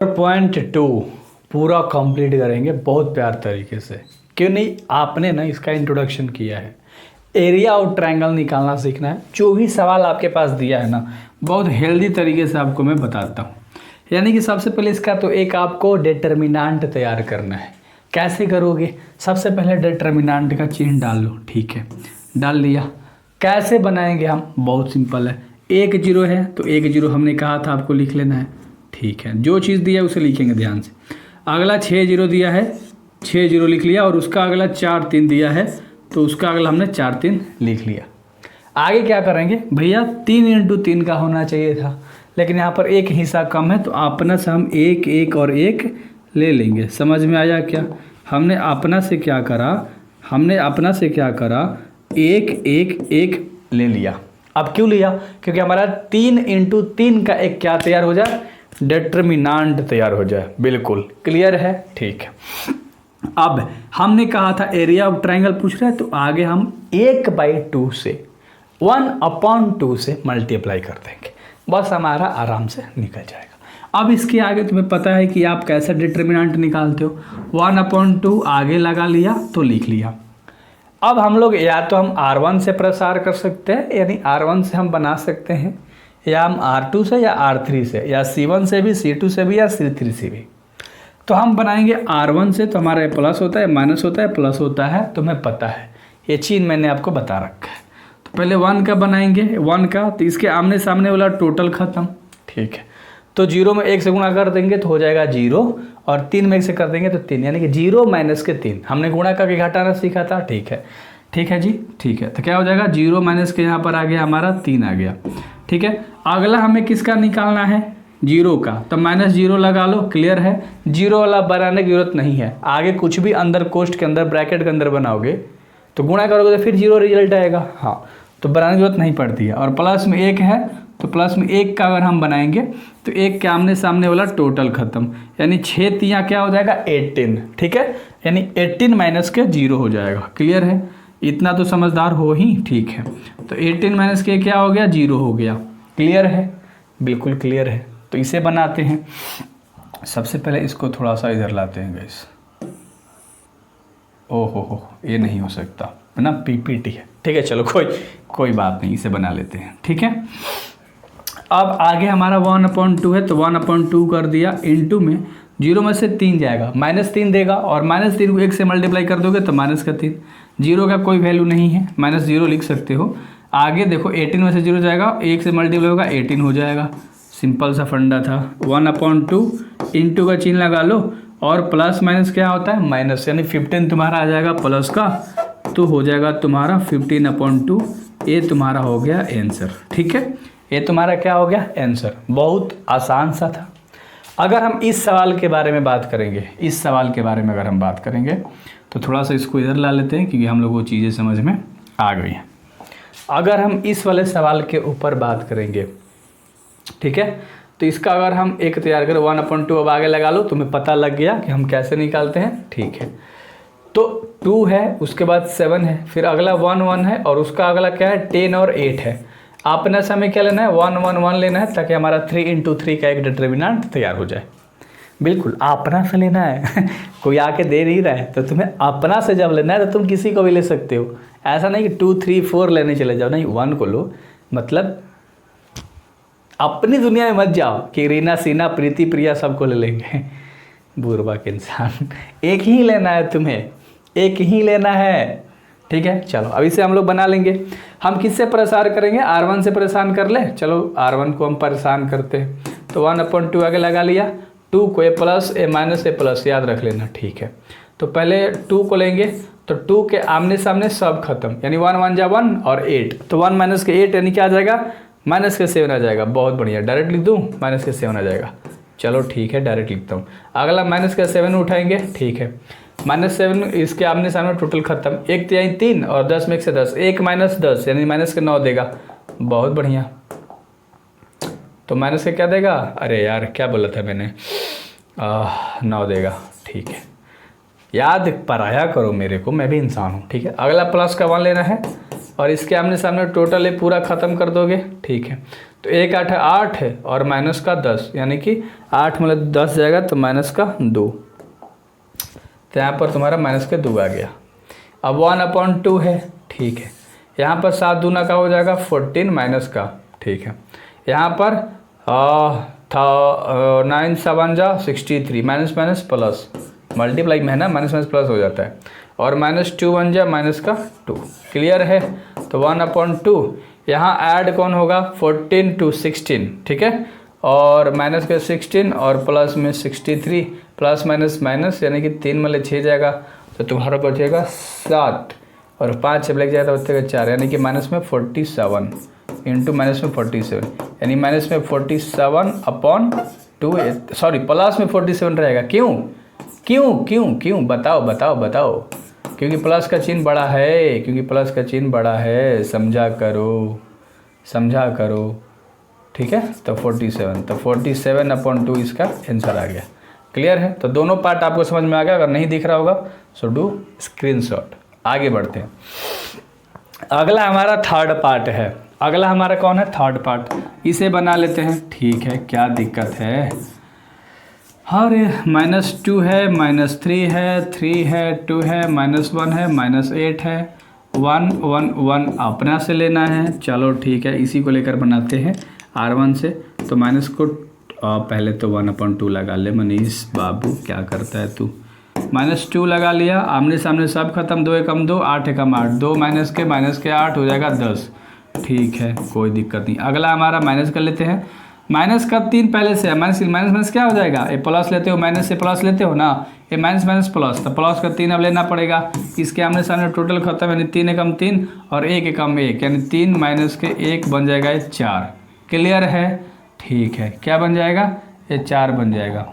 Point 2 पूरा complete करेंगे बहुत प्यार तरीके से। क्यों नहीं, आपने ना इसका इंट्रोडक्शन किया है। एरिया और ट्रायंगल निकालना सीखना है। जो भी सवाल आपके पास दिया है ना, बहुत हेल्दी तरीके से आपको मैं बताता हूँ। यानी कि सबसे पहले इसका तो एक आपको डिटर्मिनेंट तैयार करना है। कैसे करोगे? सबसे पहले डिटर्मिनेंट का चिन्ह डाल लो। ठीक है, डाल लिया। कैसे बनाएंगे हम? बहुत सिंपल है। 1 0 है तो 1 0 हमने कहा था आपको लिख लेना है। ठीक है, जो चीज़ दिया है उसे लिखेंगे ध्यान से। अगला 6 0 दिया है, 6 0 लिख लिया। और उसका अगला 4 3 दिया है तो उसका अगला हमने 4 3 लिख लिया। आगे क्या करेंगे भैया? 3 इंटू 3 का होना चाहिए था, लेकिन यहाँ पर एक हिस्सा कम है तो अपना से हम 1 1 और 1 ले लेंगे। समझ में आया क्या? हमने अपना से क्या करा? 1 1 1 ले लिया। अब क्यों लिया? क्योंकि हमारा 3 इंटू 3 का एक क्या तैयार हो जाए? डिटर्मिनेंट तैयार हो जाए। बिल्कुल क्लियर है? ठीक है। अब हमने कहा था एरिया ऑफ ट्रायंगल पूछ रहा है तो आगे हम 1/2 से 1/2 से मल्टीप्लाई कर देंगे, बस हमारा आराम से निकल जाएगा। अब इसके आगे तुम्हें पता है कि आप कैसे डिटर्मिनेंट निकालते हो। 1/2 आगे लगा लिया तो लिख लिया। अब हम लोग या तो हम R1 से प्रसार कर सकते हैं, यानी R1 से हम बना सकते हैं, या हम R2 से या R3 से, या C1 से भी, C2 से भी, या C3 से भी। तो हम बनाएंगे R1 से तो हमारा प्लस होता है, माइनस होता है, प्लस होता है, तुम्हें पता है, ये चीज़ मैंने आपको बता रखा है। तो पहले 1 का बनाएंगे, 1 का तो इसके आमने सामने वाला टोटल खत्म। ठीक है, तो 0 में 1 से गुणा कर देंगे तो हो जाएगा 0, और 3 में 1 से कर देंगे तो 3, यानी कि 0 माइनस के 3 हमने गुणा करके घटाना सीखा था। ठीक है, ठीक है जी, ठीक है। तो क्या हो जाएगा? 0 माइनस के यहाँ पर आ गया हमारा 3 आ गया। ठीक है, अगला हमें किसका निकालना है? 0 का, तो -0 लगा लो। क्लियर है? 0 वाला बनाने की जरूरत नहीं है। आगे कुछ भी अंदर कोष्ठ के अंदर ब्रैकेट के अंदर बनाओगे तो गुणा करोगे तो फिर 0 रिजल्ट आएगा। हाँ, तो बनाने की जरूरत नहीं पड़ती है। और प्लस में 1 है तो प्लस में 1 का अगर हम बनाएंगे तो 1 के आमने सामने वाला टोटल खत्म, यानी 6 3 क्या हो जाएगा? 18। ठीक है, यानी 18 माइनस के 0 हो जाएगा। क्लियर है? इतना तो समझदार हो ही। ठीक है, तो 18 माइनस के क्या हो गया? 0 हो गया। क्लियर है? बिल्कुल क्लियर है। तो इसे बनाते हैं। सबसे पहले इसको थोड़ा सा इधर लाते हैं गाइस। ओहो, ये नहीं हो सकता है ना, पीपीटी है। ठीक है, चलो कोई बात नहीं, इसे बना लेते हैं। ठीक है, अब आगे हमारा 1/2 है तो 1/2 कर दिया। इंटू में 0 में से 3 जाएगा, -3 देगा, और -3 को 1 से मल्टीप्लाई कर दोगे तो -3। 0 का कोई वैल्यू नहीं है, -0 लिख सकते हो। आगे देखो 18 में से 0 जाएगा, 1 से मल्टीप्लाई होगा 18 हो जाएगा। सिंपल सा फंडा था। 1/2 इंटू का चिन्ह लगा लो, और प्लस माइनस क्या होता है? माइनस, यानी 15 तुम्हारा आ जाएगा प्लस का, तो हो जाएगा तुम्हारा 15/2। ये तुम्हारा हो गया आंसर। ठीक है, ये तुम्हारा क्या हो गया? आंसर। बहुत आसान सा था। अगर हम इस सवाल के बारे में बात करेंगे, इस सवाल के बारे में अगर हम बात करेंगे तो थोड़ा सा इसको इधर ला लेते हैं, क्योंकि हम लोग वो चीज़ें समझ में आ गई हैं। अगर हम इस वाले सवाल के ऊपर बात करेंगे, ठीक है, तो इसका अगर हम एक तैयार करें 1/2, अब आगे लगा लो, तुम्हें पता लग गया कि हम कैसे निकालते हैं। ठीक है, तो 2 है, उसके बाद 7 है, फिर अगला 1 1 है, और उसका अगला क्या है? 10 और 8 है। अपने से हमें क्या लेना है? 1 1 1 लेना है, ताकि हमारा 3 इंटू 3 का एक डिटर्मिनेंट तैयार हो जाए। बिल्कुल अपना से लेना है कोई आके दे नहीं रहा है, तो तुम्हें अपना से जब लेना है तो तुम किसी को भी ले सकते हो। ऐसा नहीं कि 2 3 4 लेने चले जाओ, नहीं, 1 को लो। मतलब अपनी दुनिया में मत जाओ कि रीना सीना प्रीति प्रिया सबको ले लेंगे। बुरबा के इंसान, एक ही लेना है तुम्हें, एक ही लेना है। ठीक है, चलो अब इसे हम लोग बना लेंगे। हम किससे प्रसार करेंगे? R1 से परेशान कर ले। चलो R1 को हम परेशान करते हैं, तो 1/2 आगे लगा लिया। 2 को ए प्लस ए माइनस ए प्लस याद रख लेना। ठीक है, तो पहले 2 को लेंगे तो 2 के आमने सामने सब खत्म, यानी 1 1 जा 1 और 8, तो 1 माइनस के 8 यानी क्या आ जाएगा? माइनस के 7 आ जाएगा। बहुत बढ़िया, डायरेक्ट लिख दूँ? माइनस के 7 आ जाएगा। चलो ठीक है, डायरेक्ट लिखता हूँ। अगला माइनस का 7 उठाएंगे। ठीक है, -7 इसके आमने सामने टोटल खत्म। 1 3 3 और 10 में 1 से 10, 1 माइनस 10 यानी माइनस के 9 देगा। बहुत बढ़िया, तो माइनस के क्या देगा? अरे यार क्या बोला था मैंने? 9 देगा। ठीक है, याद पराया करो मेरे को, मैं भी इंसान हूँ। ठीक है, अगला प्लस का 1 लेना है, और इसके आमने सामने टोटल ये पूरा ख़त्म कर दोगे, ठीक है। तो 1 8 8 है और माइनस का 10, यानी कि 8 मतलब 10 जाएगा तो माइनस का 2, तो यहाँ पर तुम्हारा माइनस का 2 आ गया। अब 1/2 है, ठीक है। यहाँ पर 7 दूना का हो जाएगा 14 माइनस का, ठीक है। यहाँ पर 9 7 जा 63, माइनस माइनस प्लस, मल्टीप्लाई में है ना, माइनस माइनस प्लस हो जाता है, और -2 1 जा माइनस का 2, क्लियर है। तो 1/2 यहाँ ऐड कौन होगा 14 to 16, ठीक है, और माइनस के 16 और प्लस में 63, प्लस माइनस माइनस यानी कि 3 मतलब 6 जाएगा, तो तुम्हारा बचेगा 7 और 5 से लग जाएगा तो बचेगा 4, यानी कि माइनस में 47 इंटू माइनस में 47, यानी माइनस में 47/2, सॉरी प्लस में 47 रहेगा। क्यों क्यों क्यों क्यों बताओ बताओ बताओ, क्योंकि प्लस का चिन्ह बड़ा है, क्योंकि प्लस का चिन्ह बड़ा है, समझा करो, ठीक है। तो 47, तो 47/2 इसका आंसर आ गया, क्लियर है। तो दोनों पार्ट आपको समझ में आ गया, अगर नहीं दिख रहा होगा सो डू स्क्रीनशॉट। आगे बढ़ते हैं, अगला हमारा थर्ड पार्ट है। अगला हमारा कौन है, थर्ड पार्ट, इसे बना लेते हैं, ठीक है। क्या दिक्कत है, अरे -2 है, -3 है, 3 है, 2 है, -1 है, -8 है, 1 1 1 अपना से लेना है, चलो ठीक है, इसी को लेकर बनाते हैं R1 से। तो माइनस को पहले तो 1/2 लगा ले, मनीष बाबू क्या करता है तू, -2 लगा लिया, आमने सामने सब खत्म, 2 एकम 2, 8 एकम 8, 2 माइनस के 8 हो जाएगा 10, ठीक है, कोई दिक्कत नहीं। अगला हमारा माइनस कर लेते हैं, माइनस का 3 पहले से है, माइनस माइनस क्या हो जाएगा, ये प्लस लेते हो, माइनस से प्लस लेते हो ना, ये माइनस माइनस प्लस, तो प्लस का 3 अब लेना पड़ेगा, इसके आमने सामने टोटल खत्म, यानी 3 एकम 3 और 1 एकम 1, यानी 3 माइनस के 1 बन जाएगा, ये 4, क्लियर है, ठीक है। क्या बन जाएगा, ये 4 बन जाएगा,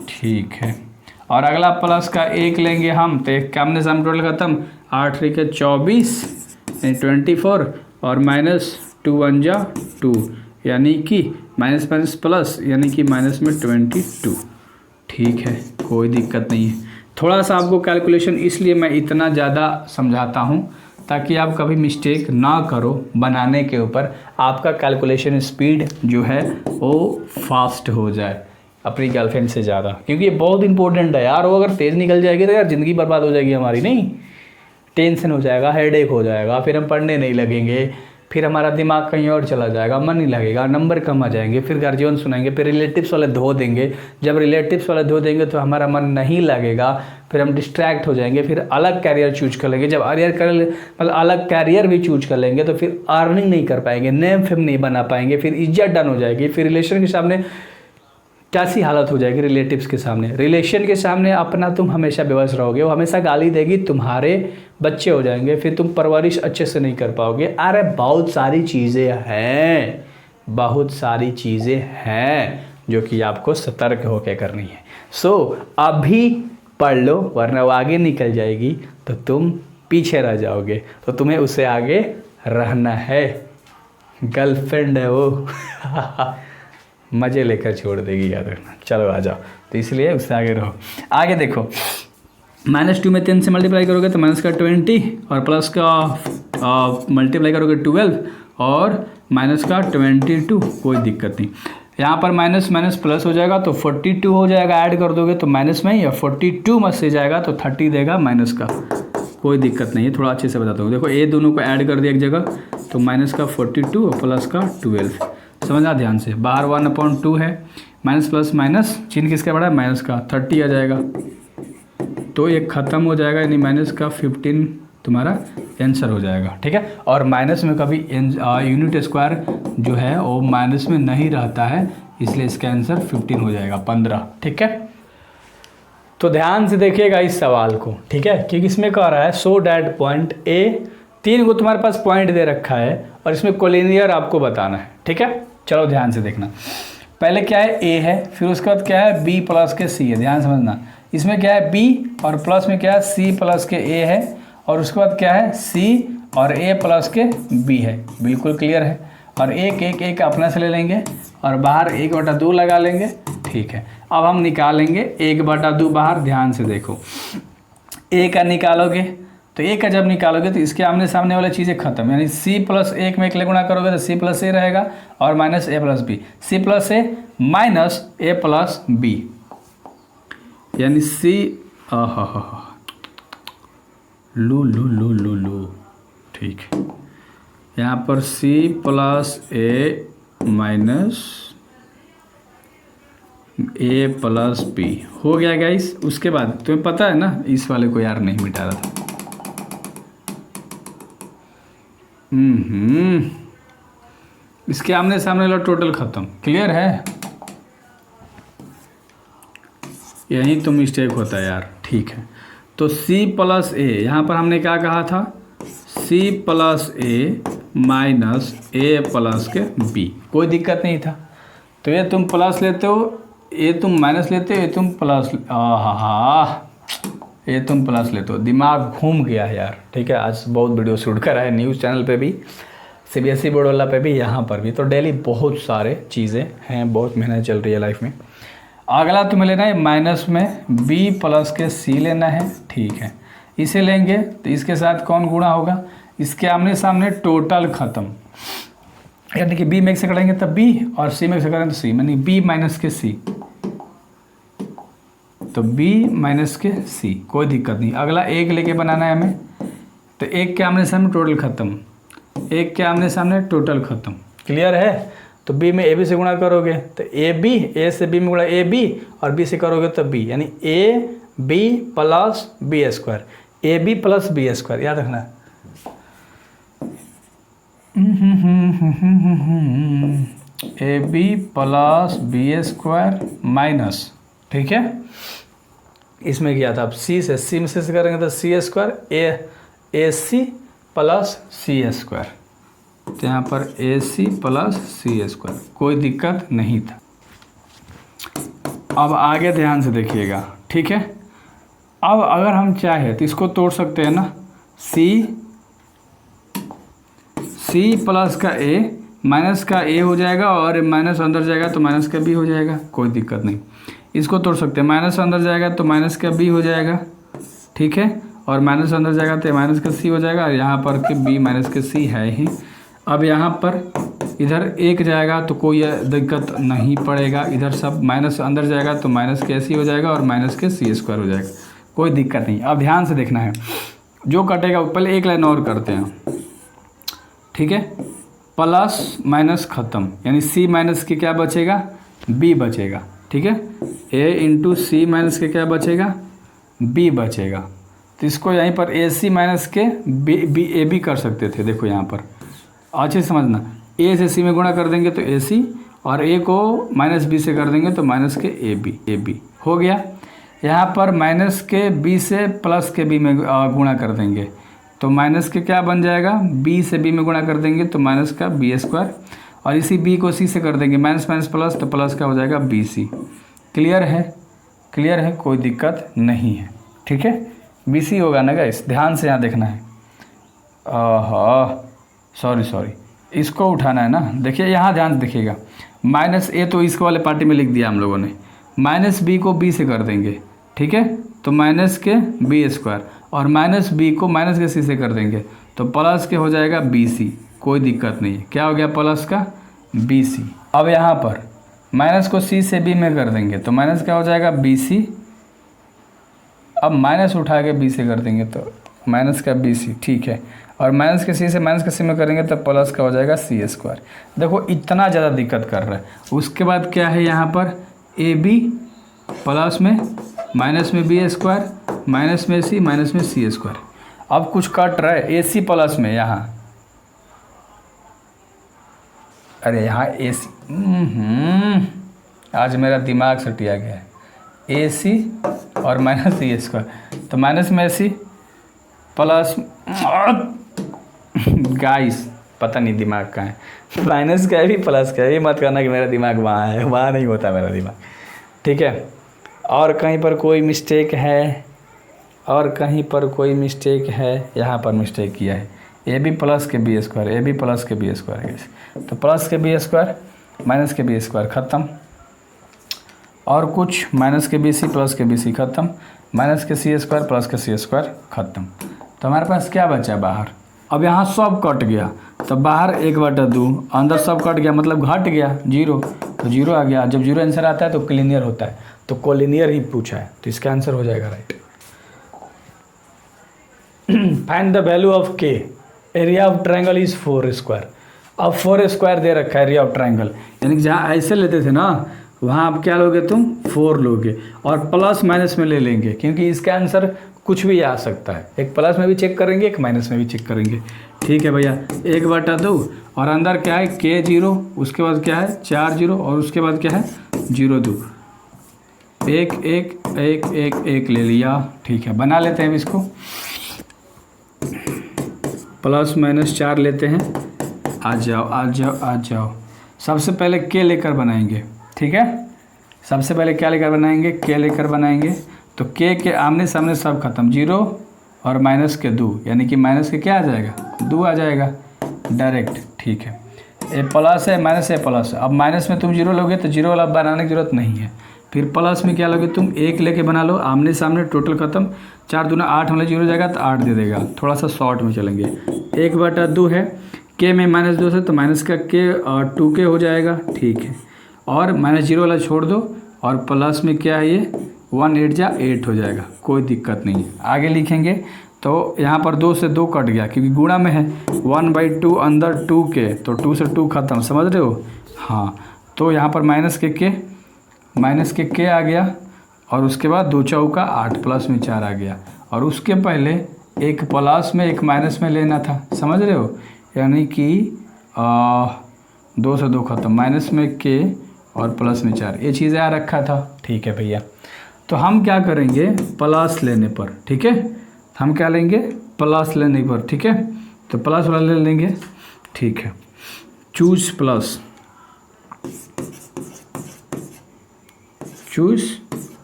ठीक है। और अगला प्लस का 1 लेंगे हम, तो एक आमने सामने टोटल खत्म, 8 3 के 24 24 और -2 1 जा 2, यानी कि माइनस माइनस प्लस, यानी कि माइनस में 22, ठीक है, कोई दिक्कत नहीं है। थोड़ा सा आपको कैलकुलेशन इसलिए मैं इतना ज़्यादा समझाता हूँ ताकि आप कभी मिस्टेक ना करो बनाने के ऊपर, आपका कैलकुलेशन स्पीड जो है वो फास्ट हो जाए अपनी गर्लफ्रेंड से ज़्यादा, क्योंकि ये बहुत इंपॉर्टेंट है यार। वो अगर तेज़ निकल जाएगी तो यार ज़िंदगी बर्बाद हो जाएगी हमारी, नहीं, टेंशन हो जाएगा, हेडेक हो जाएगा, फिर हम पढ़ने नहीं लगेंगे, फिर हमारा दिमाग कहीं और चला जाएगा, मन नहीं लगेगा, नंबर कम आ जाएंगे, फिर गार्जियन सुनाएंगे, फिर रिलेटिव्स वाले धो देंगे, जब रिलेटिव्स वाले धो देंगे तो हमारा मन नहीं लगेगा, फिर हम डिस्ट्रैक्ट हो जाएंगे, फिर अलग कैरियर चूज कर लेंगे, जब मतलब अलग कैरियर भी चूज कर लेंगे तो फिर अर्निंग नहीं कर पाएंगे, नेम फेम नहीं बना पाएंगे, फिर इज्जत डन हो जाएगी, फिर रिलेशन के सामने कैसी हालत हो जाएगी, रिलेटिव्स के सामने, रिलेशन के सामने अपना तुम हमेशा बेबस रहोगे, वो हमेशा गाली देगी, तुम्हारे बच्चे हो जाएंगे, फिर तुम परवरिश अच्छे से नहीं कर पाओगे। अरे बहुत सारी चीज़ें हैं, बहुत सारी चीज़ें हैं जो कि आपको सतर्क होकर करनी है। सो अभी पढ़ लो, वरना वो आगे निकल जाएगी तो तुम पीछे रह जाओगे, तो तुम्हें उससे आगे रहना है, गर्लफ्रेंड है वो मज़े लेकर छोड़ देगी, याद रखना। चलो आ जाओ, तो इसलिए उससे आगे रहो। आगे देखो, -2 में 10 से मल्टीप्लाई करोगे तो माइनस का 20 और प्लस का मल्टीप्लाई करोगे 12 और माइनस का 22, कोई दिक्कत नहीं। यहाँ पर माइनस माइनस प्लस हो जाएगा तो 42 हो जाएगा, ऐड कर दोगे तो माइनस में ही, या 42 में से जाएगा तो 30 देगा माइनस का, कोई दिक्कत नहीं है। थोड़ा अच्छे से बताता हूँ, देखो ये दोनों को ऐड कर दिया एक जगह, तो माइनस का 42 और प्लस का 12, समझना ध्यान से। बाहर 1/2 है, माइनस प्लस माइनस चिन्ह किसका बड़ा है, माइनस का, 30 आ जाएगा, तो ये ख़त्म हो जाएगा, यानी माइनस का 15 तुम्हारा आंसर हो जाएगा, ठीक है। और माइनस में कभी यूनिट स्क्वायर जो है वो माइनस में नहीं रहता है, इसलिए इसका आंसर 15 हो जाएगा, 15, ठीक है। तो ध्यान से देखिएगा इस सवाल को, ठीक है, क्योंकि इसमें कह रहा है सो डैट पॉइंट ए, 3 को तुम्हारे पास पॉइंट दे रखा है और इसमें कोलिनियर आपको बताना है, ठीक है। चलो ध्यान से देखना, पहले क्या है, ए है, फिर उसके बाद क्या है, बी प्लस के सी है, ध्यान समझना। इसमें क्या है, बी और प्लस में क्या है, सी प्लस के ए है, और उसके बाद क्या है, सी और ए प्लस के बी है, बिल्कुल क्लियर है। और एक अपने से ले लेंगे और बाहर 1/2 लगा लेंगे, ठीक है। अब हम निकालेंगे 1/2 बाहर, ध्यान से देखो, ए का निकालोगे तो ए का जब निकालोगे तो इसके आमने सामने वाली चीज़ें खत्म, यानी सी प्लस 1 में 1 ले गुणा करोगे तो सी प्लस ए रहेगा और माइनस ए प्लस बी, सी प्लस ए माइनस ए प्लस बी, यानी सी लू ठीक है, यहाँ पर सी प्लस ए माइनस ए प्लस बी हो गया गाइस। उसके बाद तुम्हें पता है ना, इस वाले को यार नहीं मिटा रहा था, इसके आमने सामने वाला टोटल खत्म, क्लियर है, यही तो मिस्टेक होता है यार, ठीक है। तो c प्लस ए, यहाँ पर हमने क्या कहा था, c प्लस ए माइनस ए प्लस के बी, कोई दिक्कत नहीं था। तो ये तुम प्लस लेते हो, ये तुम माइनस लेते हो, ये तुम प्लस, ये तुम प्लस लेते हो, दिमाग घूम गया यार, ठीक है। आज बहुत वीडियो शूट करा है, न्यूज़ चैनल पे भी, CBSE बोर्ड वाला पे भी, यहाँ पर भी, तो डेली बहुत सारे चीज़ें हैं, बहुत मेहनत चल रही है लाइफ में। अगला तुम्हें लेना है माइनस में b प्लस के c लेना है, ठीक है। इसे लेंगे तो इसके साथ कौन गुणा होगा, इसके आमने सामने टोटल खत्म, यानी कि b में 1 से करेंगे तब b और c में 1 से करेंगे तो c, यानी b माइनस के c, तो b माइनस के c, कोई दिक्कत नहीं। अगला 1 लेके बनाना है हमें, तो 1 के आमने सामने टोटल खत्म, 1 के आमने सामने टोटल खत्म, क्लियर है। तो b में ab से गुणा करोगे तो ab, a से b में गुणा ab और b से करोगे तो b, यानी ab plus b square, ab plus b square, याद रखना। ab plus b square minus, ठीक है, इसमें किया था, अब c में से करेंगे तो c स्क्वायर, ए सी प्लस सी स्क्वायर, तो यहाँ पर ए सी प्लस सी स्क्वायर, कोई दिक्कत नहीं था। अब आगे ध्यान से देखिएगा, ठीक है। अब अगर हम चाहें तो इसको तोड़ सकते हैं ना, सी प्लस का ए माइनस का ए हो जाएगा और माइनस अंदर जाएगा तो माइनस का बी हो जाएगा, कोई दिक्कत नहीं। इसको तोड़ सकते हैं, माइनस अंदर जाएगा तो माइनस का बी हो जाएगा, ठीक है, और माइनस अंदर जाएगा तो माइनस का सी हो जाएगा, और यहाँ पर के बी माइनस के सी है ही। अब यहाँ पर इधर 1 जाएगा तो कोई दिक्कत नहीं पड़ेगा, इधर सब माइनस अंदर जाएगा तो माइनस के सी हो जाएगा और माइनस के सी स्क्वायर हो जाएगा, कोई दिक्कत नहीं। अब ध्यान से देखना है, जो कटेगा पहले एक लाइन और करते हैं, ठीक है। प्लस माइनस ख़त्म, यानी सी माइनस के क्या बचेगा, बी बचेगा, ठीक है। ए इंटू सी माइनस के क्या बचेगा, बी बचेगा। तो इसको यहीं पर ए सी माइनस के बी ए बी कर सकते थे, देखो यहाँ पर अच्छे से समझना, ए से सी में गुणा कर देंगे तो ए सी, और ए को माइनस बी से कर देंगे तो माइनस के ए बी हो गया। यहाँ पर माइनस के बी से प्लस के बी में गुणा कर देंगे तो माइनस के क्या बन जाएगा, बी से बी में गुणा कर देंगे तो माइनस का बी स्क्वायर, और इसी बी को सी से कर देंगे, माइनस माइनस प्लस, तो प्लस का हो जाएगा बी सी। क्लियर है, क्लियर है, कोई दिक्कत नहीं है, ठीक है। बी सी होगा ना गाइस, ध्यान से यहाँ देखना है। सॉरी, इसको उठाना है ना, देखिए यहाँ ध्यान से देखिएगा, माइनस ए तो इसको वाले पार्टी में लिख दिया हम लोगों ने, माइनस बी को बी से कर देंगे, ठीक है, तो माइनस के बी स्क्वायर, और माइनस बी को माइनस के सी से कर देंगे तो प्लस के हो जाएगा बी सी, कोई दिक्कत नहीं है, क्या हो गया, प्लस का बी सी। अब यहाँ पर माइनस को सी से बी में कर देंगे तो माइनस क्या हो जाएगा, बी सी, अब माइनस उठा के बी से कर देंगे तो माइनस का बी सी, ठीक है, और माइनस के सी से माइनस के सी में करेंगे तो प्लस का हो जाएगा सी स्क्वायर। देखो इतना ज़्यादा दिक्कत कर रहा है। उसके बाद क्या है यहाँ पर, ए बी प्लस में माइनस में बी स्क्वायर, माइनस में सी, माइनस में सी स्क्वायर। अब कुछ कट रहा है, ए सी प्लस में यहाँ, अरे यहाँ ए सी, आज मेरा दिमाग सटिया गया है, ए सी और माइनस सी स्क्वायर, तो माइनस में सी प्लस, गाइस पता नहीं दिमाग कहाँ है, माइनस का है भी प्लस का है, ये मत करना कि मेरा दिमाग वहाँ है, वहाँ नहीं होता मेरा दिमाग, ठीक है। और कहीं पर कोई मिस्टेक है, और कहीं पर कोई मिस्टेक है, यहाँ पर मिस्टेक किया है, ए बी प्लस के b square, a b plus के बी स्क्वायर है, तो प्लस के बी स्क्वायर माइनस के बी स्क्वायर ख़त्म, और कुछ माइनस के बी सी प्लस के बी सी ख़त्म, माइनस के सी स्क्वायर प्लस के सी स्क्वायर ख़त्म। तो हमारे पास क्या बचा बाहर। अब यहाँ सब कट गया तो बाहर 1/2, अंदर सब कट गया मतलब घट गया 0, तो 0 आ गया। जब 0 आंसर आता है तो कोलिनियर होता है, तो कोलिनियर ही पूछा है, तो इसका आंसर हो जाएगा right. Find the value of K, area of triangle is 4 square. अब 4 स्क्वायर दे रखा है एरिया ऑफ ट्रायंगल, यानी कि जहाँ ऐसे लेते थे ना वहाँ आप क्या लोगे तुम 4 लोगे और प्लस माइनस में ले लेंगे, क्योंकि इसका आंसर कुछ भी आ सकता है, एक प्लस में भी चेक करेंगे एक माइनस में भी चेक करेंगे। ठीक है भैया, 1/2 और अंदर क्या है के 0, उसके बाद क्या है 4 0 और उसके बाद क्या है 0 2, 1 1 1 1 1 ले लिया। ठीक है, बना लेते हैं इसको, प्लस माइनस 4 लेते हैं। आ जाओ आ जाओ आ जाओ, सबसे पहले के लेकर बनाएंगे। ठीक है, सबसे पहले क्या लेकर बनाएंगे, के लेकर बनाएंगे। तो के आमने सामने सब खत्म, 0 और माइनस के 2, यानी कि माइनस के क्या आ जाएगा 2 आ जाएगा डायरेक्ट। ठीक है, ए प्लस है माइनस है प्लस, अब माइनस में तुम 0 लोगे तो 0 वाला बनाने की जरूरत नहीं है। फिर प्लस में क्या लोगे तुम 1 लेके बना लो, आमने सामने टोटल खत्म, 4 दूना 8 होने 0 जाएगा तो 8 दे देगा। थोड़ा सा शॉर्ट में चलेंगे, 1/2 है, के में -2 से तो माइनस का के और 2k हो जाएगा। ठीक है, और -0 वाला छोड़ दो और प्लस में क्या है ये 1 8 जा 8 हो जाएगा, कोई दिक्कत नहीं है। आगे लिखेंगे तो यहाँ पर 2 से 2 कट गया क्योंकि गुणा में है, 1/2 अंदर 2k, तो 2 से 2 खत्म, समझ रहे हो। हाँ, तो यहाँ पर माइनस के के आ गया और उसके बाद 2 चौका 8 प्लस में 4 आ गया, और उसके पहले एक प्लस में एक माइनस में लेना था, समझ रहे हो, यानी कि 2 से 2 खत्म, माइनस में के और प्लस में 4, ये चीज़ें आ रखा था। ठीक है भैया, तो हम क्या करेंगे प्लस लेने पर, ठीक है, हम क्या लेंगे प्लस लेने पर। ठीक है, तो प्लस वाला ले लेंगे। ठीक है, चूज प्लस, चूज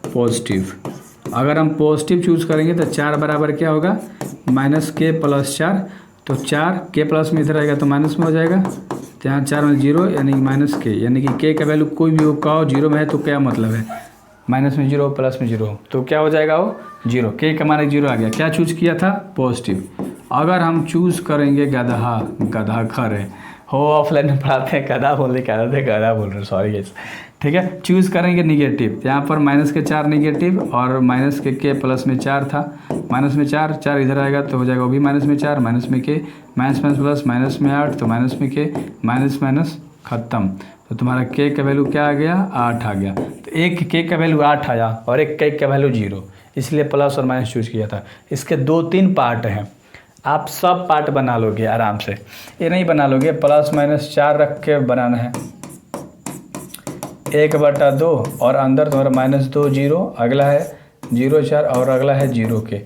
पॉजिटिव। अगर हम पॉजिटिव चूज करेंगे तो 4 बराबर क्या होगा -k + 4, तो 4 के प्लस में इधर आएगा तो माइनस में हो जाएगा, तो यहाँ 4 में 0 यानी -k, यानी कि k का वैल्यू कोई भी हो का 0 में है तो क्या मतलब है माइनस में 0 प्लस में 0, तो क्या हो जाएगा वो 0, k का मान 0 आ गया। क्या चूज किया था पॉजिटिव। अगर हम चूज करेंगे गधा खरे हो, ऑफलाइन में पढ़ाते हैं गधा बोलने क्या रहते हैं, गधा बोल रहे हैं, सॉरी गाइस। ठीक है, चूज़ करेंगे निगेटिव, यहाँ पर -4 निगेटिव और माइनस के प्लस में 4 था, माइनस में 4 इधर आएगा तो हो जाएगा वो भी -4, माइनस में के, माइनस प्लस माइनस में 8, तो माइनस में के, माइनस खत्म, तो तुम्हारा के का वैल्यू क्या आ गया 8 आ गया। तो एक के का वैल्यू 8 आया और एक के का वैल्यू 0, इसलिए प्लस और माइनस चूज किया था। इसके 2-3 पार्ट हैं, आप सब पार्ट बना लोगे आराम से, ये नहीं बना लोगे, +-4 रख के बनाना है, 1/2 और अंदर तुम्हारा -2 0, अगला है 0 4 और अगला है 0 के,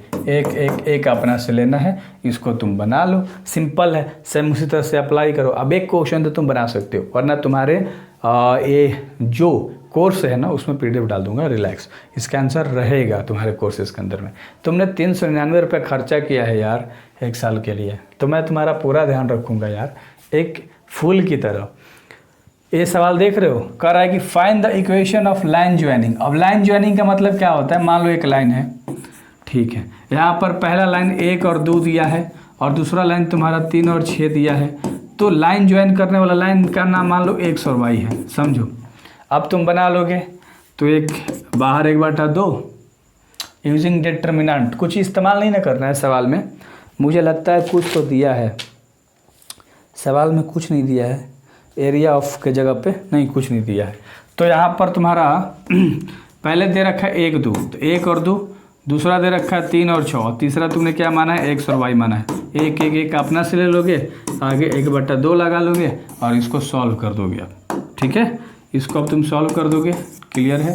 एक अपना से लेना है, इसको तुम बना लो, सिंपल है, सेम उसी तरह से अप्लाई करो। अब एक क्वेश्चन तो तुम बना सकते हो, वरना तुम्हारे ये जो कोर्स है ना उसमें PDF डाल दूंगा, रिलैक्स, इसका आंसर रहेगा तुम्हारे कोर्सेज के अंदर में। तुमने 399 रुपये खर्चा किया है यार 1 साल के लिए, तो मैं तुम्हारा पूरा ध्यान रखूँगा यार, एक फूल की तरह। ये सवाल देख रहे हो, कर रहा है कि find the equation of line joining. अब लाइन ज्वाइनिंग का मतलब क्या होता है, मान लो एक लाइन है, ठीक है, यहाँ पर पहला लाइन 1 और 2 दिया है और दूसरा लाइन तुम्हारा 3 और 6 दिया है, तो लाइन ज्वाइन करने वाला लाइन का नाम मान लो X और Y है, समझो। अब तुम बना लोगे तो एक बाहर 1/2 यूजिंग डिटर्मिनेंट, कुछ इस्तेमाल नहीं ना करना है सवाल में, मुझे लगता है कुछ तो दिया है सवाल में, कुछ नहीं दिया है, एरिया ऑफ के जगह पे नहीं कुछ नहीं दिया है। तो यहाँ पर तुम्हारा पहले दे रखा है 1 2, तो 1 और 2, दूसरा दे रखा है 3 और 6, तीसरा तुमने क्या माना है X और Y माना है, एक अपना से ले लोगे, आगे 1/2 लगा लोगे और इसको सॉल्व कर दोगे आप, ठीक है, इसको अब तुम सॉल्व कर दोगे, क्लियर है।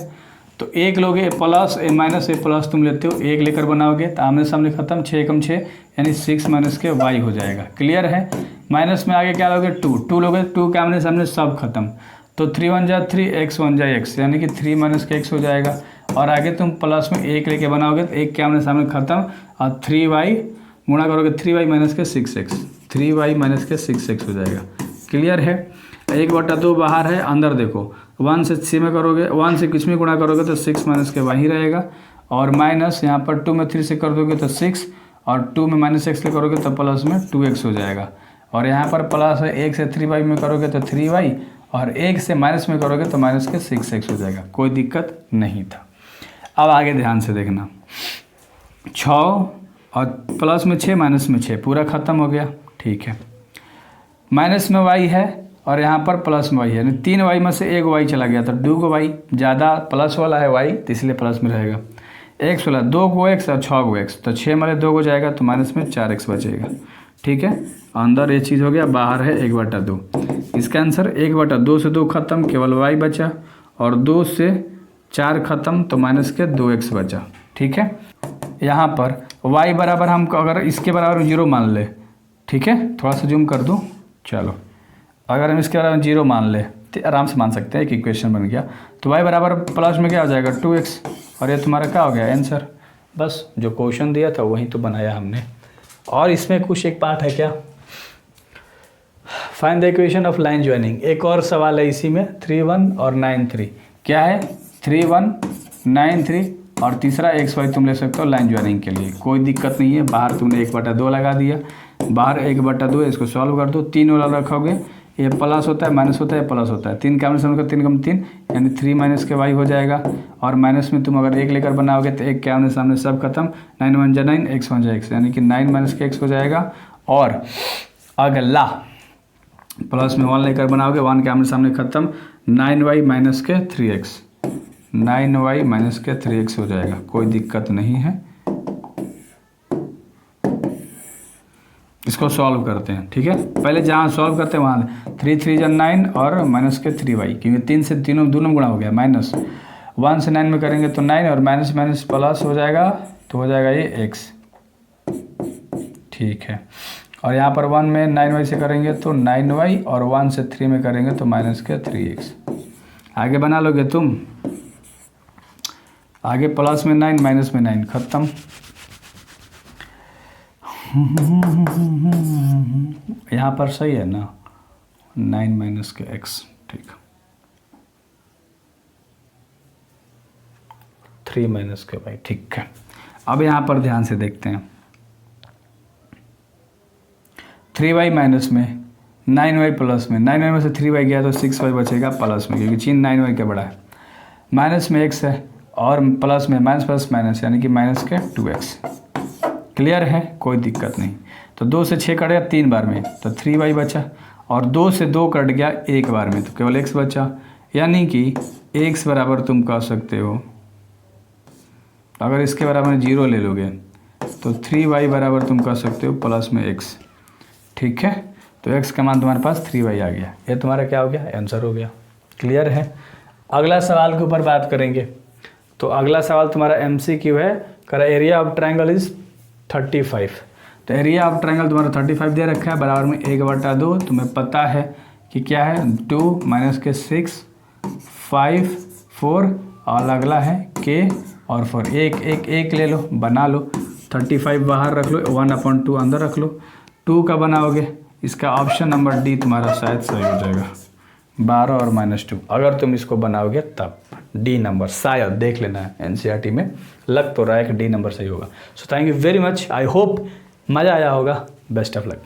तो 1 लोगे प्लस ए माइनस ए प्लस तुम लेते हो, 1 लेकर बनाओगे तो आमने सामने खत्म, 6 कम 6 यानी 6 माइनस के Y हो जाएगा, क्लियर है। माइनस में आगे क्या लोगे 2 लोगे, 2 के आमने सामने सब खत्म, तो 3 1 जा 3 x 1 जा x, यानी कि 3 माइनस के x हो जाएगा। और आगे तुम प्लस में 1 लेके बनाओगे तो 1 के आमने सामने खत्म और 3y गुणा करोगे 3y माइनस के 6x, 3y माइनस के 6x हो जाएगा, क्लियर है। 1/2 बाहर है, अंदर देखो 1 से 6 में करोगे, 1 से किस में गुणा करोगे तो 6 माइनस के वही रहेगा, और माइनस यहाँ पर 2 में 3 से कर दोगे तो 6 और 2 में -x करोगे तो प्लस में 2x हो जाएगा। और यहाँ पर प्लस है 1 से 3y में करोगे तो 3y, और 1 से माइनस में करोगे तो माइनस के 6x हो जाएगा। कोई दिक्कत नहीं था। अब आगे ध्यान से देखना, 6 और प्लस में 6 माइनस में 6 पूरा ख़त्म हो गया। ठीक है, माइनस में y है और यहाँ पर प्लस में y है, यानी 3y में से 1 y चला गया तो 2 को y, ज़्यादा प्लस वाला है y तो इसलिए प्लस में रहेगा। x वाला 2 को x और 6 को x, तो 6 में 2 को जाएगा तो माइनस में 4x बचेगा। ठीक है, अंदर ये चीज़ हो गया, बाहर है 1/2। इसका आंसर 1/2 से 2 खत्म, केवल y बचा, और 2 से 4 खत्म तो माइनस के 2x बचा। ठीक है, यहाँ पर y बराबर हम अगर इसके बराबर 0 मान ले, ठीक है, थोड़ा सा जूम कर दूँ, चलो, अगर हम इसके बराबर 0 मान ले तो आराम से मान सकते हैं, एक इक्वेशन बन गया। तो y बराबर प्लस में क्या हो जाएगा 2x, और ये तुम्हारा क्या हो गया आंसर। बस जो क्वेश्चन दिया था वही तो बनाया हमने। और इसमें कुछ एक पार्ट है क्या, find the equation of line joining. एक और सवाल है इसी में, 3 1 और 9 3। क्या है 3 1 9 3, और तीसरा xy तुम ले सकते हो लाइन ज्वाइनिंग के लिए, कोई दिक्कत नहीं है। बाहर तुमने 1/2 लगा दिया, बाहर 1/2, इसको सॉल्व कर दो। 3 वाला रखोगे, ये प्लस होता है माइनस होता है प्लस होता है, 3 का माइनस होगा 3 कम 3 यानी 3 माइनस के y हो जाएगा। और माइनस में तुम अगर 1 लेकर बनाओगे तो 1 के आमने सामने सब खत्म, 9 1 जा 9, x 1 जा x, यानी कि 9 माइनस के x हो जाएगा। और अगला प्लस में 1 लेकर बनाओगे, 1 के आमने सामने खत्म, 9y माइनस के 3x, 9y माइनस के 3x हो जाएगा। कोई दिक्कत नहीं है, इसको सॉल्व करते हैं। ठीक है, पहले जहाँ सॉल्व करते हैं वहाँ 3 3 जा 9 और माइनस के 3y, क्योंकि 3 से तीनों दोनों गुणा हो गया, माइनस 1 से 9 में करेंगे तो 9 और माइनस माइनस प्लस हो जाएगा, तो हो जाएगा ये x। ठीक है, और यहाँ पर 1 में 9y से करेंगे तो 9y, और 1 से 3 में करेंगे तो माइनस के 3x। आगे बना लोगे तुम, आगे प्लस में 9 माइनस में 9 खत्म। यहाँ पर सही है ना, 9 माइनस के x, ठीक, 3 माइनस के y, ठीक है। अब यहाँ पर ध्यान से देखते हैं, 3y माइनस में 9y प्लस में, 9y में से 3y गया तो 6y बचेगा प्लस में, क्योंकि चिन्ह 9y का बड़ा है। माइनस में x है और प्लस में माइनस प्लस माइनस, यानी कि माइनस के 2x। क्लियर है, कोई दिक्कत नहीं। तो 2 से 6 कट गया 3 बार में तो 3y बचा, और 2 से 2 कट गया 1 बार में तो केवल x बचा, यानी कि x बराबर तुम कह सकते हो, अगर इसके बराबर 0 ले लोगे तो 3y बराबर तुम कह सकते हो प्लस में x। ठीक है, तो x का मान तुम्हारे पास 3y आ गया, ये तुम्हारा क्या हो गया, आंसर हो गया। क्लियर है। अगला सवाल के ऊपर बात करेंगे। तो अगला सवाल तुम्हारा MCQ है, करा एरिया ऑफ ट्रायंगल इज 35। तो एरिया ऑफ ट्रायंगल तुम्हारा 35 दे रखा है, बराबर में 1/2। तुम्हें पता है कि क्या है, 2 माइनस के 6 5 4, और अगला है k और 4, एक ले लो, बना लो। 35 बाहर रख लो, 1/2 अंदर रख लो। 2 का बनाओगे, इसका ऑप्शन नंबर डी तुम्हारा शायद सही हो जाएगा, 12 और -2। अगर तुम इसको बनाओगे तब डी नंबर, शायद देख लेना है, NCERT में लग तो रहा है कि डी नंबर सही होगा। So thank you very much, I hope मज़ा आया होगा। Best of luck.